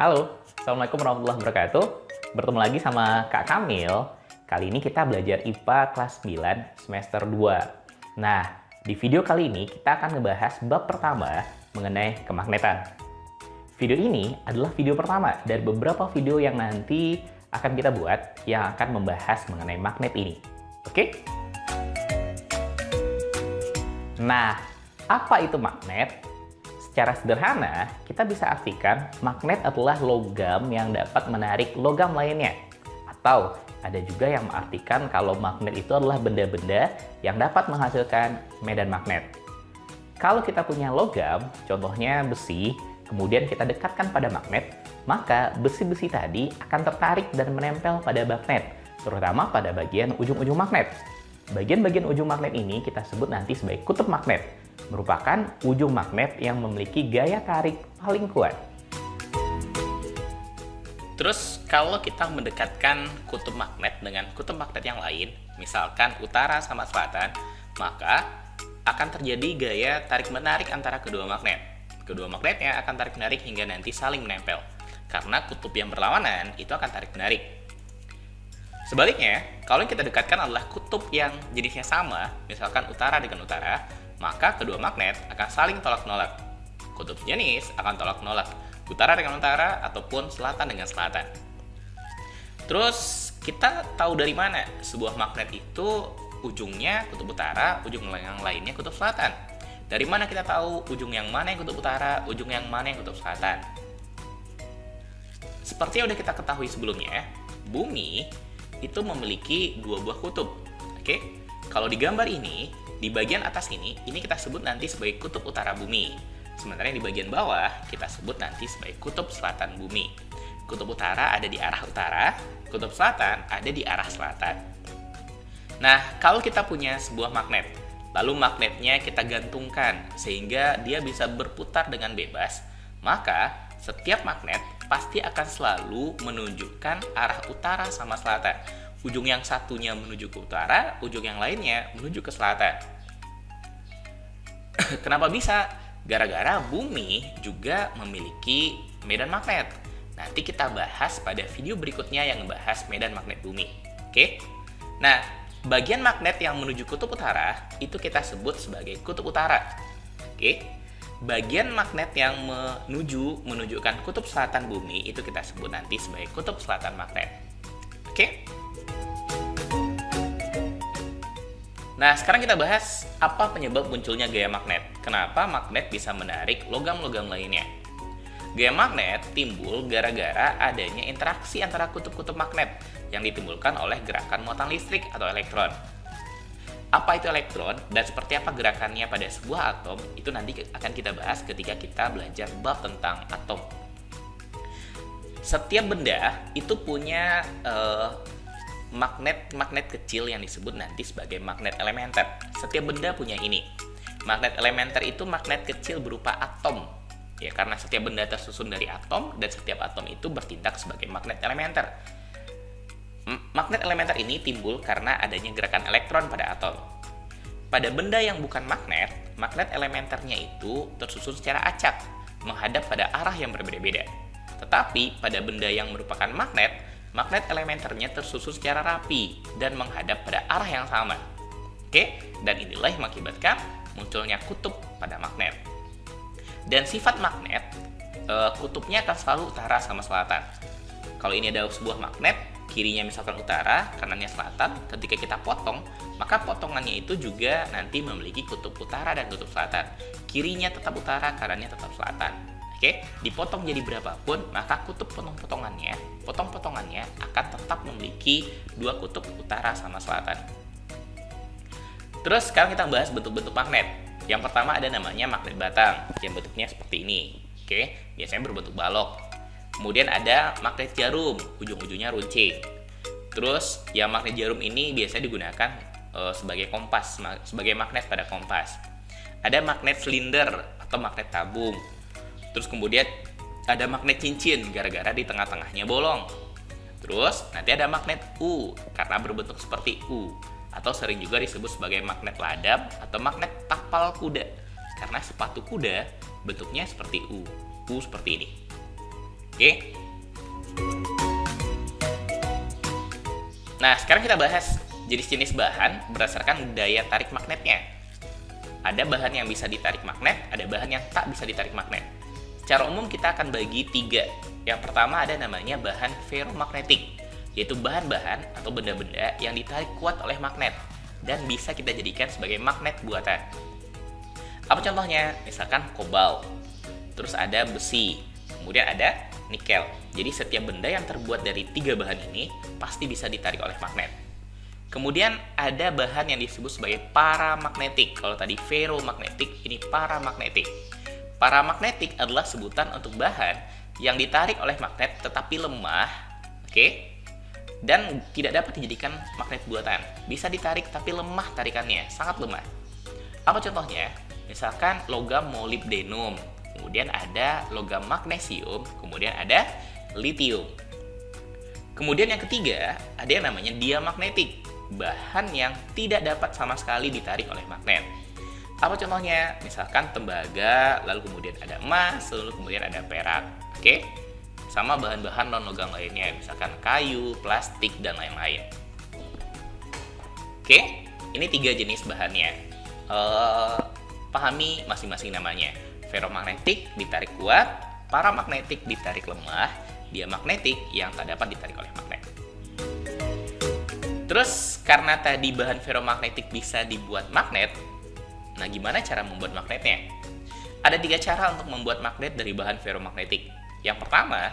Halo, Assalamualaikum warahmatullahi wabarakatuh. Bertemu lagi sama Kak Kamil. Kali ini kita belajar IPA kelas 9 semester 2. Nah, di video kali ini kita akan ngebahas bab pertama mengenai kemagnetan. Video ini adalah video pertama dari beberapa video yang nanti akan kita buat yang akan membahas mengenai magnet ini. Oke? Nah, apa itu magnet? Secara sederhana, kita bisa artikan magnet adalah logam yang dapat menarik logam lainnya. Atau ada juga yang mengartikan kalau magnet itu adalah benda-benda yang dapat menghasilkan medan magnet. Kalau kita punya logam, contohnya besi, kemudian kita dekatkan pada magnet, maka besi-besi tadi akan tertarik dan menempel pada magnet, terutama pada bagian ujung-ujung magnet. Bagian-bagian ujung magnet ini kita sebut nanti sebagai kutub magnet, merupakan ujung magnet yang memiliki gaya tarik paling kuat. Terus kalau kita mendekatkan kutub magnet dengan kutub magnet yang lain, misalkan utara sama selatan, maka akan terjadi gaya tarik-menarik antara kedua magnet. Kedua magnetnya akan tarik-menarik hingga nanti saling menempel. Karena kutub yang berlawanan itu akan tarik-menarik. Sebaliknya, kalau yang kita dekatkan adalah kutub yang jenisnya sama, misalkan utara dengan utara, maka kedua magnet akan saling tolak-menolak. Kutub sejenis akan tolak-menolak, utara dengan utara ataupun selatan dengan selatan. Terus kita tahu dari mana sebuah magnet itu ujungnya kutub utara, ujung yang lainnya kutub selatan. Dari mana kita tahu ujung yang mana yang kutub utara, ujung yang mana yang kutub selatan? Seperti yang sudah kita ketahui sebelumnya, bumi itu memiliki dua buah kutub. Oke? Kalau di gambar ini, di bagian atas ini kita sebut nanti sebagai kutub utara bumi. Sementara yang di bagian bawah, kita sebut nanti sebagai kutub selatan bumi. Kutub utara ada di arah utara, kutub selatan ada di arah selatan. Nah, kalau kita punya sebuah magnet, lalu magnetnya kita gantungkan sehingga dia bisa berputar dengan bebas, maka setiap magnet pasti akan selalu menunjukkan arah utara sama selatan. Ujung yang satunya menuju ke utara, ujung yang lainnya menuju ke selatan. Kenapa bisa? Gara-gara bumi juga memiliki medan magnet. Nanti kita bahas pada video berikutnya yang membahas medan magnet bumi. Oke? Nah, bagian magnet yang menuju kutub utara itu kita sebut sebagai kutub utara. Oke? Bagian magnet yang menunjukkan kutub selatan bumi itu kita sebut nanti sebagai kutub selatan magnet. Oke? Nah, sekarang kita bahas apa penyebab munculnya gaya magnet. Kenapa magnet bisa menarik logam-logam lainnya? Gaya magnet timbul gara-gara adanya interaksi antara kutub-kutub magnet yang ditimbulkan oleh gerakan muatan listrik atau elektron. Apa itu elektron dan seperti apa gerakannya pada sebuah atom, itu nanti akan kita bahas ketika kita belajar bab tentang atom. Setiap benda itu punya magnet kecil yang disebut nanti sebagai magnet elementer. Setiap benda punya ini. Magnet elementer itu magnet kecil berupa atom. Ya, karena setiap benda tersusun dari atom dan setiap atom itu bertindak sebagai magnet elementer. Magnet elementer ini timbul karena adanya gerakan elektron pada atom. Pada benda yang bukan magnet, magnet elementernya itu tersusun secara acak, menghadap pada arah yang berbeda-beda. Tetapi pada benda yang merupakan magnet, magnet elementernya tersusun secara rapi dan menghadap pada arah yang sama. Oke, dan inilah yang mengakibatkan munculnya kutub pada magnet. Dan sifat magnet, kutubnya akan selalu utara sama selatan. Kalau ini ada sebuah magnet, kirinya misalkan utara, kanannya selatan, ketika kita potong, maka potongannya itu juga nanti memiliki kutub utara dan kutub selatan. Kirinya tetap utara, kanannya tetap selatan. Oke, dipotong jadi berapapun, maka kutub potong-potongannya akan tetap memiliki dua kutub utara sama selatan. Terus sekarang kita bahas bentuk-bentuk magnet. Yang pertama ada namanya magnet batang, yang bentuknya seperti ini. Oke, biasanya berbentuk balok. Kemudian ada magnet jarum, ujung-ujungnya runcing. Terus yang magnet jarum ini biasanya digunakan sebagai kompas, sebagai magnet pada kompas. Ada magnet silinder atau magnet tabung. Terus kemudian ada magnet cincin, gara-gara di tengah-tengahnya bolong. Terus nanti ada magnet U, karena berbentuk seperti U. Atau sering juga disebut sebagai magnet ladap atau magnet tapal kuda. Karena sepatu kuda bentuknya seperti U seperti ini. Oke. Nah, sekarang kita bahas jenis-jenis bahan berdasarkan daya tarik magnetnya. Ada bahan yang bisa ditarik magnet, ada bahan yang tak bisa ditarik magnet. Secara umum kita akan bagi 3. Yang pertama ada namanya bahan ferromagnetik, yaitu bahan-bahan atau benda-benda yang ditarik kuat oleh magnet dan bisa kita jadikan sebagai magnet buatan. Apa contohnya? Misalkan kobalt, terus ada besi, kemudian ada nikel. Jadi setiap benda yang terbuat dari 3 bahan ini pasti bisa ditarik oleh magnet. Kemudian ada bahan yang disebut sebagai paramagnetik. Kalau tadi ferromagnetik, ini paramagnetik. Paramagnetik adalah sebutan untuk bahan yang ditarik oleh magnet tetapi lemah, oke? Dan tidak dapat dijadikan magnet buatan. Bisa ditarik tapi lemah tarikannya, sangat lemah. Apa contohnya? Misalkan logam molybdenum, kemudian ada logam magnesium, kemudian ada litium. Kemudian yang ketiga, ada yang namanya diamagnetik, bahan yang tidak dapat sama sekali ditarik oleh magnet. Apa contohnya? Misalkan tembaga, lalu kemudian ada emas, lalu kemudian ada perak. Oke? Sama bahan-bahan non-logam lainnya, misalkan kayu, plastik, dan lain-lain. Oke? Ini 3 jenis bahannya. Pahami masing-masing namanya. Ferromagnetik ditarik kuat, paramagnetik ditarik lemah, diamagnetik yang tak dapat ditarik oleh magnet. Terus karena tadi bahan ferromagnetik bisa dibuat magnet, nah gimana cara membuat magnetnya? Ada 3 cara untuk membuat magnet dari bahan ferromagnetik. Yang pertama,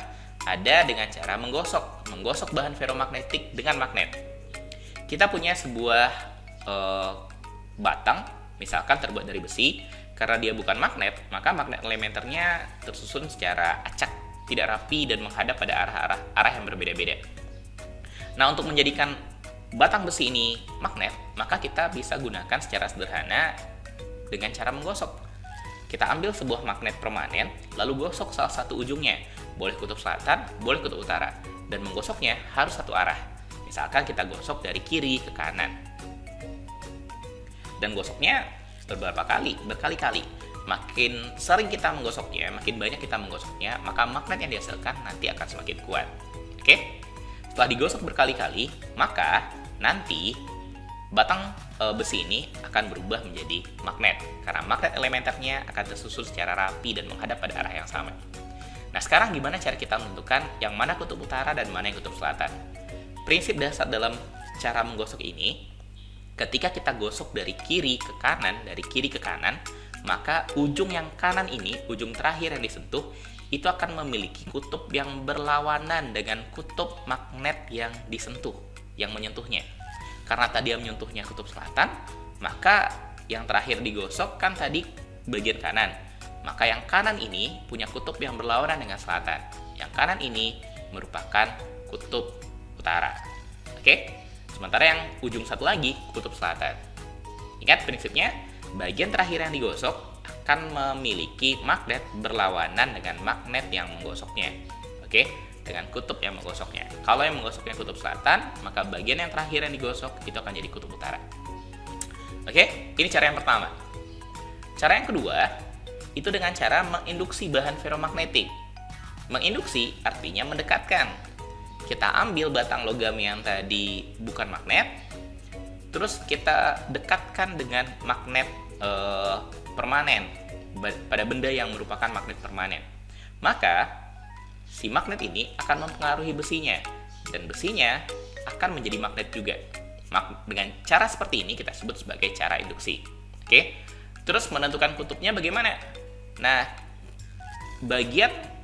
ada dengan cara menggosok bahan ferromagnetik dengan magnet. Kita punya sebuah batang, misalkan terbuat dari besi. Karena dia bukan magnet, maka magnet elementernya tersusun secara acak, tidak rapi dan menghadap pada arah yang berbeda-beda. Nah, untuk menjadikan batang besi ini magnet, maka kita bisa gunakan secara sederhana dengan cara menggosok. Kita ambil sebuah magnet permanen, lalu gosok salah satu ujungnya. Boleh kutub selatan, boleh kutub utara. Dan menggosoknya harus satu arah. Misalkan kita gosok dari kiri ke kanan. Dan gosoknya berkali-kali. Makin sering kita menggosoknya, makin banyak kita menggosoknya, maka magnet yang dihasilkan nanti akan semakin kuat. Oke? Setelah digosok berkali-kali, maka nanti batang besi ini akan berubah menjadi magnet. Karena magnet elementernya akan tersusun secara rapi dan menghadap pada arah yang sama. Nah, sekarang gimana cara kita menentukan yang mana kutub utara dan mana yang kutub selatan? Prinsip dasar dalam cara menggosok ini, ketika kita gosok dari kiri ke kanan, maka ujung yang kanan ini, ujung terakhir yang disentuh, itu akan memiliki kutub yang berlawanan dengan kutub magnet yang disentuh, yang menyentuhnya. Karena tadi yang menyentuhnya kutub selatan, maka yang terakhir digosok kan tadi bagian kanan. Maka yang kanan ini punya kutub yang berlawanan dengan selatan. Yang kanan ini merupakan kutub utara. Oke? Sementara yang ujung satu lagi, kutub selatan. Ingat prinsipnya, bagian terakhir yang digosok akan memiliki magnet berlawanan dengan magnet yang menggosoknya. Oke? Dengan kutub yang menggosoknya. Kalau yang menggosoknya kutub selatan, maka bagian yang terakhir yang digosok itu akan jadi kutub utara. Oke? Ini cara yang pertama. Cara yang kedua, itu dengan cara menginduksi bahan ferromagnetik. Menginduksi artinya mendekatkan. Kita ambil batang logam yang tadi bukan magnet, terus kita dekatkan dengan magnet permanen pada benda yang merupakan magnet permanen. Maka si magnet ini akan mempengaruhi besinya, dan besinya akan menjadi magnet juga. Dengan cara seperti ini kita sebut sebagai cara induksi. Oke? Terus menentukan kutubnya bagaimana? Nah, bagian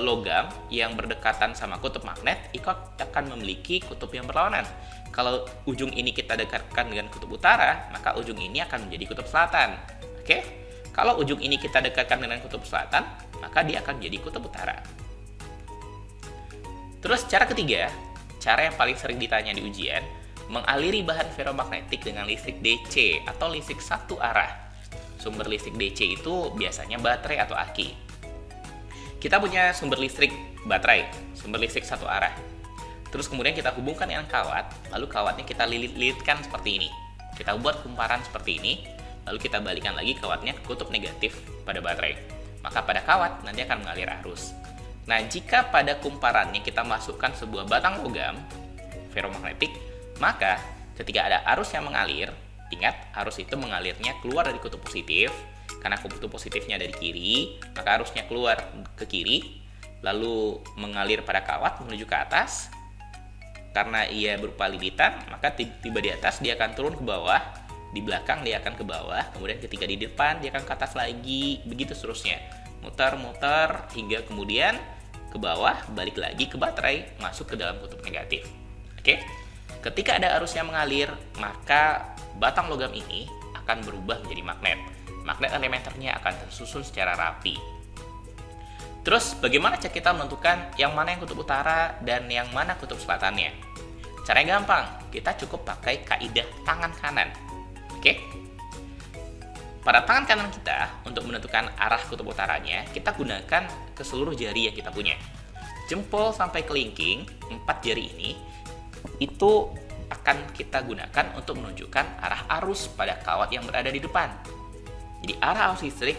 logam yang berdekatan sama kutub magnet itu akan memiliki kutub yang berlawanan. Kalau ujung ini kita dekatkan dengan kutub utara, maka ujung ini akan menjadi kutub selatan. Oke? Kalau ujung ini kita dekatkan dengan kutub selatan, maka dia akan menjadi kutub utara. Terus cara ketiga, cara yang paling sering ditanya di ujian, mengaliri bahan ferromagnetik dengan listrik DC atau listrik satu arah. Sumber listrik DC itu biasanya baterai atau aki. Kita punya sumber listrik baterai, sumber listrik satu arah. Terus kemudian kita hubungkan dengan kawat, lalu kawatnya kita lilit-lilitkan seperti ini. Kita buat kumparan seperti ini, lalu kita balikan lagi kawatnya ke kutub negatif pada baterai. Maka pada kawat nanti akan mengalir arus. Nah, jika pada kumparannya kita masukkan sebuah batang logam ferromagnetik, maka ketika ada arus yang mengalir, ingat arus itu mengalirnya keluar dari kutub positif, karena kutub positifnya ada di kiri, maka arusnya keluar ke kiri, lalu mengalir pada kawat menuju ke atas. Karena ia berupa lilitan, maka tiba di atas dia akan turun ke bawah, di belakang dia akan ke bawah, kemudian ketika di depan dia akan ke atas lagi, begitu seterusnya. Muter-muter hingga kemudian ke bawah, balik lagi ke baterai, masuk ke dalam kutub negatif. Oke? Ketika ada arus yang mengalir, maka batang logam ini akan berubah menjadi magnet. Magnet elementernya akan tersusun secara rapi. Terus, bagaimana cara kita menentukan yang mana yang kutub utara dan yang mana kutub selatannya? Caranya gampang, kita cukup pakai kaidah tangan kanan. Oke? Pada tangan kanan kita, untuk menentukan arah kutub utaranya, kita gunakan ke seluruh jari yang kita punya. Jempol sampai kelingking, 4 jari ini, itu akan kita gunakan untuk menunjukkan arah arus pada kawat yang berada di depan. Jadi arah arus listrik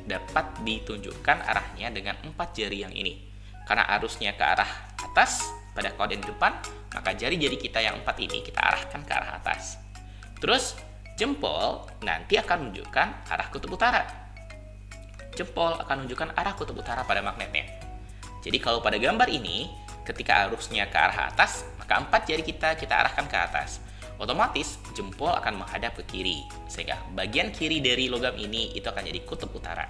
dapat ditunjukkan arahnya dengan 4 jari yang ini. Karena arusnya ke arah atas pada kawat yang di depan, maka jari-jari kita yang 4 ini kita arahkan ke arah atas. Terus jempol nanti akan menunjukkan arah kutub utara. Jempol akan menunjukkan arah kutub utara pada magnetnya. Jadi kalau pada gambar ini, ketika arusnya ke arah atas, maka 4 jari kita arahkan ke atas. Otomatis jempol akan menghadap ke kiri, sehingga bagian kiri dari logam ini itu akan jadi kutub utara.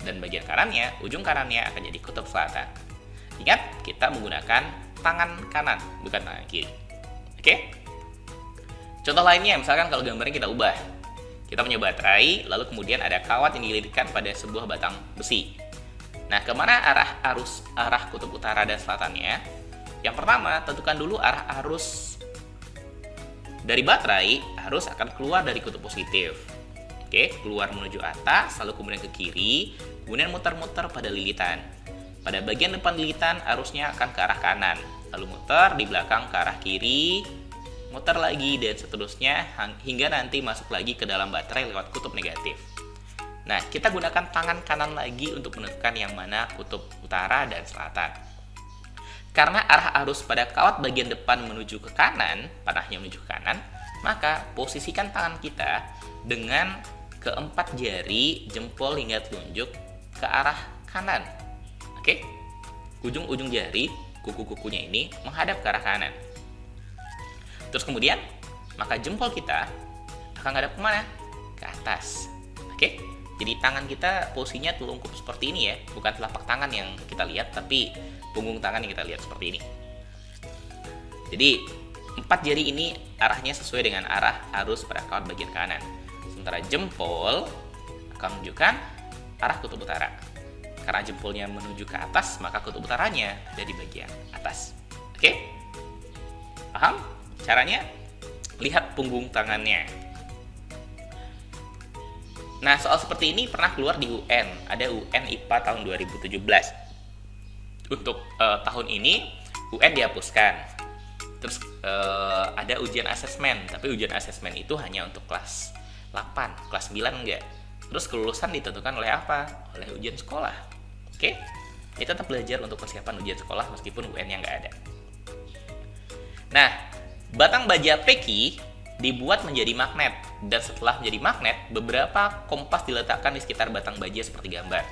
Dan bagian kanannya, ujung kanannya akan jadi kutub selatan. Ingat, kita menggunakan tangan kanan, bukan tangan kiri. Oke? Contoh lainnya, misalkan kalau gambarnya kita ubah. Kita punya baterai, lalu kemudian ada kawat yang dililitkan pada sebuah batang besi. Nah, kemana arah kutub utara dan selatannya? Yang pertama, tentukan dulu arah arus dari baterai. Arus akan keluar dari kutub positif. Oke, keluar menuju atas, lalu kemudian ke kiri, kemudian muter-muter pada lilitan. Pada bagian depan lilitan, arusnya akan ke arah kanan, lalu muter di belakang ke arah kiri, muter lagi, dan seterusnya hingga nanti masuk lagi ke dalam baterai lewat kutub negatif. Nah, kita gunakan tangan kanan lagi untuk menentukan yang mana kutub utara dan selatan. Karena arah arus pada kawat bagian depan menuju ke kanan, panahnya menuju ke kanan, maka posisikan tangan kita dengan keempat jari, jempol hingga telunjuk ke arah kanan. Oke? Ujung-ujung jari, kuku-kukunya ini menghadap ke arah kanan. Terus kemudian, maka jempol kita akan menghadap kemana? Ke atas. Oke? Jadi tangan kita posisinya telungkup seperti ini ya, bukan telapak tangan yang kita lihat, tapi punggung tangan yang kita lihat seperti ini. Jadi 4 jari ini arahnya sesuai dengan arah arus pada kawat bagian kanan. Sementara jempol akan menunjukkan arah kutub utara. Karena jempolnya menuju ke atas, maka kutub utaranya ada di bagian atas. Oke? Paham? Caranya? Lihat punggung tangannya. Nah, soal seperti ini pernah keluar di UN. Ada UN IPA tahun 2017. Untuk tahun ini, UN dihapuskan. Terus ada ujian asesmen. Tapi ujian asesmen itu hanya untuk kelas 8, kelas 9 enggak. Terus kelulusan ditentukan oleh apa? Oleh ujian sekolah. Oke? Ini tetap belajar untuk persiapan ujian sekolah meskipun UN-nya nggak ada. Nah, batang baja peki dibuat menjadi magnet, dan setelah menjadi magnet, beberapa kompas diletakkan di sekitar batang baja seperti gambar.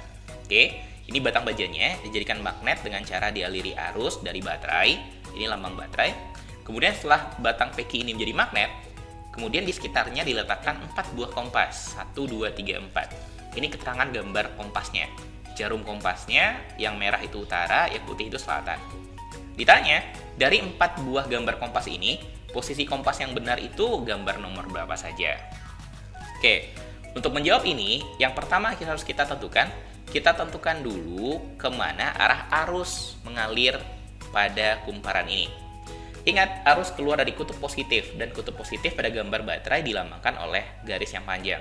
Oke, ini batang bajanya dijadikan magnet dengan cara dialiri arus dari baterai. Ini lambang baterai. Kemudian setelah batang peki ini menjadi magnet, kemudian di sekitarnya diletakkan 4 buah kompas. 1, 2, 3, 4. Ini keterangan gambar kompasnya. Jarum kompasnya, yang merah itu utara, yang putih itu selatan. Ditanya, dari 4 buah gambar kompas ini, posisi kompas yang benar itu gambar nomor berapa saja? Oke, untuk menjawab ini, yang pertama harus kita tentukan dulu kemana arah arus mengalir pada kumparan ini. Ingat, arus keluar dari kutub positif, dan kutub positif pada gambar baterai dilambangkan oleh garis yang panjang.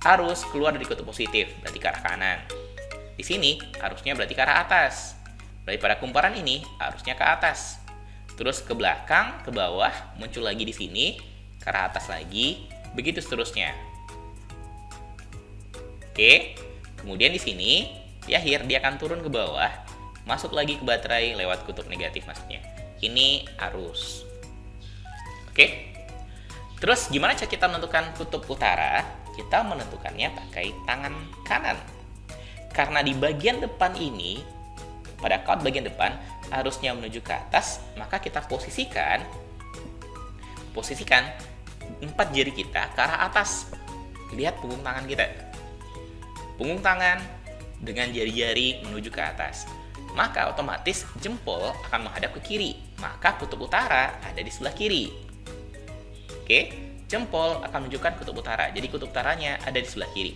Arus keluar dari kutub positif, berarti ke arah kanan. Di sini, arusnya berarti ke arah atas. Berarti pada kumparan ini, arusnya ke atas. Terus ke belakang, ke bawah, muncul lagi di sini, ke arah atas lagi, begitu seterusnya. Oke, kemudian di sini, di akhir dia akan turun ke bawah, masuk lagi ke baterai lewat kutub negatif maksudnya. Ini arus. Oke? Terus gimana cara kita menentukan kutub utara? Kita menentukannya pakai tangan kanan. Karena di bagian depan ini, pada kaut bagian depan, arusnya menuju ke atas, maka kita posisikan 4 jari kita ke arah atas. Lihat punggung tangan kita. Punggung tangan dengan jari-jari menuju ke atas. Maka otomatis jempol akan menghadap ke kiri. Maka kutub utara ada di sebelah kiri. Oke, jempol akan menunjukkan kutub utara. Jadi kutub utaranya ada di sebelah kiri.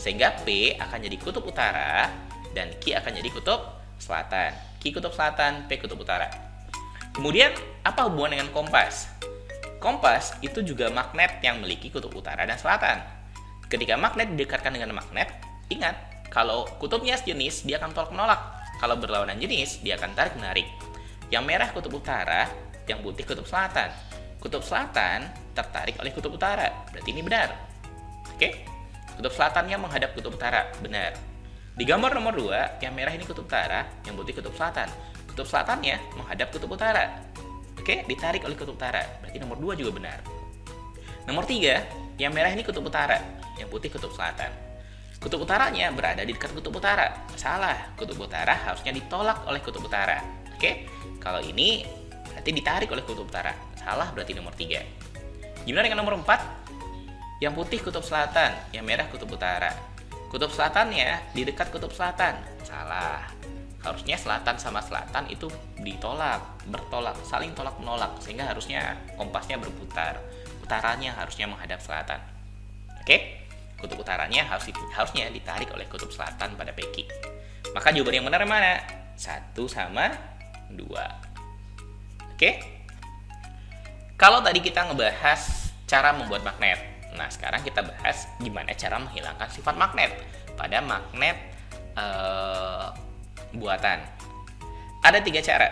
Sehingga P akan jadi kutub utara dan Q akan jadi kutub selatan. Q kutub selatan, P kutub utara. Kemudian, apa hubungan dengan kompas? Kompas itu juga magnet yang memiliki kutub utara dan selatan. Ketika magnet didekatkan dengan magnet, ingat, kalau kutubnya sejenis, dia akan tolak menolak. Kalau berlawanan jenis, dia akan tarik menarik. Yang merah kutub utara, yang putih kutub selatan. Kutub selatan tertarik oleh kutub utara, berarti ini benar. Oke? Kutub selatannya menghadap kutub utara, benar. Di gambar nomor 2, yang merah ini kutub utara, yang putih kutub selatan. Kutub selatannya menghadap kutub utara. Oke, ditarik oleh kutub utara, berarti nomor 2 juga benar. Nomor 3, yang merah ini kutub utara, yang putih kutub selatan. Kutub utaranya berada di dekat kutub utara. Salah, kutub utara harusnya ditolak oleh kutub utara. Oke, kalau ini berarti ditarik oleh kutub utara. Salah, berarti nomor 3. Gimana dengan nomor 4? Yang putih kutub selatan, yang merah kutub utara. Kutub selatannya di dekat kutub selatan. Salah. Harusnya selatan sama selatan itu ditolak, bertolak, saling tolak menolak, sehingga harusnya kompasnya berputar. Utaranya harusnya menghadap selatan. Oke? Kutub utaranya harusnya ditarik oleh kutub selatan pada PQ. Maka jawaban yang benar mana? 1 sama 2. Oke? Kalau tadi kita ngebahas cara membuat magnet. Nah, sekarang kita bahas gimana cara menghilangkan sifat magnet pada magnet buatan. Ada 3 cara.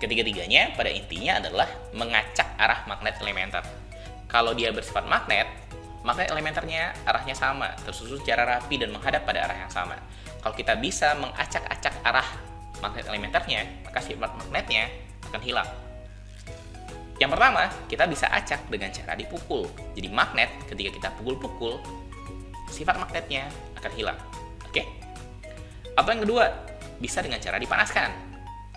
Ketiga-tiganya pada intinya adalah mengacak arah magnet elementer. Kalau dia bersifat magnet elementernya arahnya sama, tersusun secara rapi dan menghadap pada arah yang sama. Kalau kita bisa mengacak-acak arah magnet elementernya, maka sifat magnetnya akan hilang. Yang pertama, kita bisa acak dengan cara dipukul. Jadi magnet ketika kita pukul-pukul, sifat magnetnya akan hilang. Oke? Atau yang kedua, bisa dengan cara dipanaskan.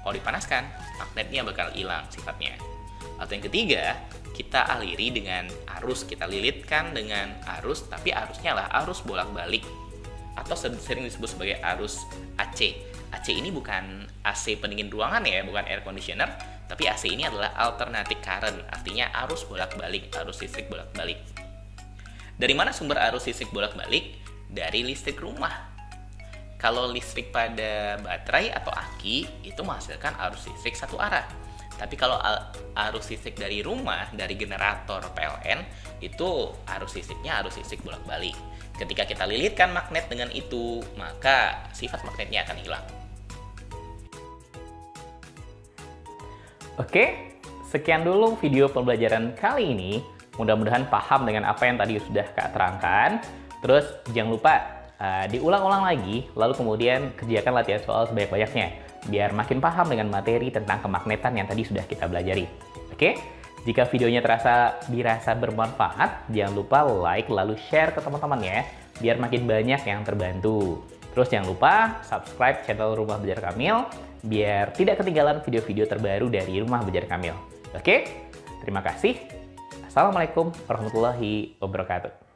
Kalau dipanaskan, magnetnya bakal hilang sifatnya. Atau yang ketiga, kita aliri dengan arus, kita lilitkan dengan arus, tapi arusnya lah arus bolak-balik atau sering disebut sebagai arus AC. AC ini bukan AC pendingin ruangan ya, bukan air conditioner, tapi AC ini adalah alternating current, artinya arus bolak-balik, arus listrik bolak-balik. Dari mana sumber arus listrik bolak-balik? Dari listrik rumah. Kalau listrik pada baterai atau aki itu menghasilkan arus listrik satu arah. Tapi kalau arus listrik dari rumah, dari generator PLN, itu arus listriknya arus listrik bolak-balik. Ketika kita lilitkan magnet dengan itu, maka sifat magnetnya akan hilang. Oke, sekian dulu video pembelajaran kali ini. Mudah-mudahan paham dengan apa yang tadi sudah Kak terangkan. Terus jangan lupa diulang-ulang lagi, lalu kemudian kerjakan latihan soal sebanyak-banyaknya, biar makin paham dengan materi tentang kemagnetan yang tadi sudah kita pelajari. Oke? Jika videonya dirasa bermanfaat, jangan lupa like lalu share ke teman-teman ya, biar makin banyak yang terbantu. Terus jangan lupa subscribe channel Rumah Belajar Kamil, biar tidak ketinggalan video-video terbaru dari Rumah Belajar Kamil. Oke? Terima kasih. Assalamualaikum warahmatullahi wabarakatuh.